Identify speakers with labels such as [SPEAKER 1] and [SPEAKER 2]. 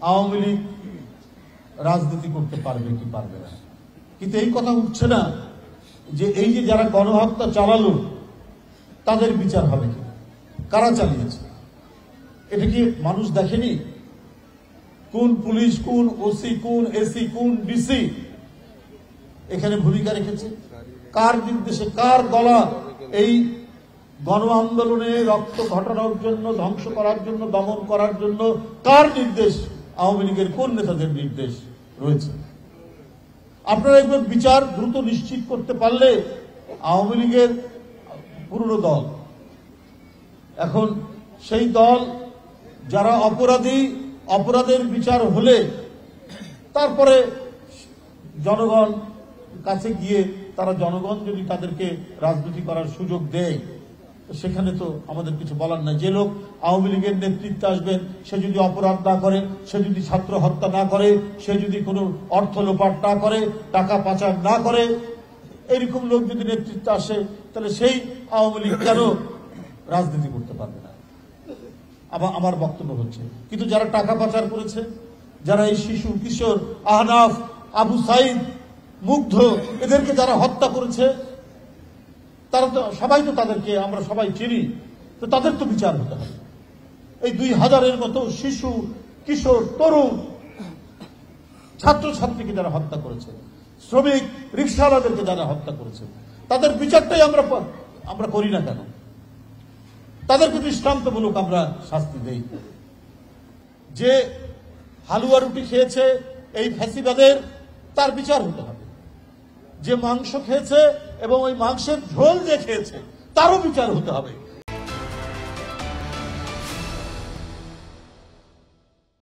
[SPEAKER 1] আওয়ামী লীগ রাজনীতি করতে পারবে কি পারবে না, কিন্তু এই কথা উঠছে না যে এই যে যারা গণহত্যা চালালো তাদের বিচার হবে কি, কারা চালিয়েছে এটা কি মানুষ দেখেনি? কোন পুলিশ, কোন ওসি, কোন এসি, কোন ডিসি এখানে ভূমিকা রেখেছে? কার নির্দেশে, কার গলা এই গণ আন্দোলনে রক্ত ঘটানোর জন্য, ধ্বংস করার জন্য, দমন করার জন্য কার নির্দেশ? আওয়ামী লীগের কোন নেতাদের নির্দেশ রয়েছে? আপনারা একবার বিচার দ্রুত নিশ্চিত করতে পারলে আওয়ামী লীগের পুরনো দল, এখন সেই দল যারা অপরাধী, অপরাধের বিচার হলে তারপরে জনগণ কাছে গিয়ে তারা, জনগণ যদি তাদেরকে রাজনীতি করার সুযোগ দেয়, সেখানে তো আমাদের কিছু বলার নাই। যে লোক আওয়ামী লীগের নেতৃত্বে আসবেন, সে যদি অপরাধ না করে, সে যদি ছাত্র হত্যা না করে, সে যদি কোনো অর্থ লোপাট না করে, টাকা পাচার না করে, এইরকম লোক যদি নেতৃত্বে আসে, তাহলে সেই আওয়ামী লীগ কেন রাজনীতি করতে পারবে না? আমার বক্তব্য হচ্ছে, কিন্তু যারা টাকা পাচার করেছে, যারা এই শিশু, কিশোর, আহনাফ, আবু সাইদ, মুগ্ধ, এদেরকে যারা হত্যা করেছে, তারা তো সবাই, তো তাদেরকে আমরা সবাই চিনি, তো তাদের তো বিচার হতে হবে। এই 2000-এর মতো শিশু, কিশোর, তরুণ, ছাত্রছাত্রীকে যারা হত্যা করেছে, শ্রমিক, রিক্সাওয়ালাদেরকে যারা হত্যা করেছে, তাদের বিচারটাই আমরা করি না কেন? তাদেরকে দৃষ্টান্তমূলক আমরা শাস্তি দেই। যে হালুয়া রুটি খেয়েছে এই ফ্যাসিবাদের, তার বিচার হতে হবে। যে মাংস খেয়েছে এবং ওই মাংসের ঝোল যে খেয়েছে, তারও বিচার হতে হবে।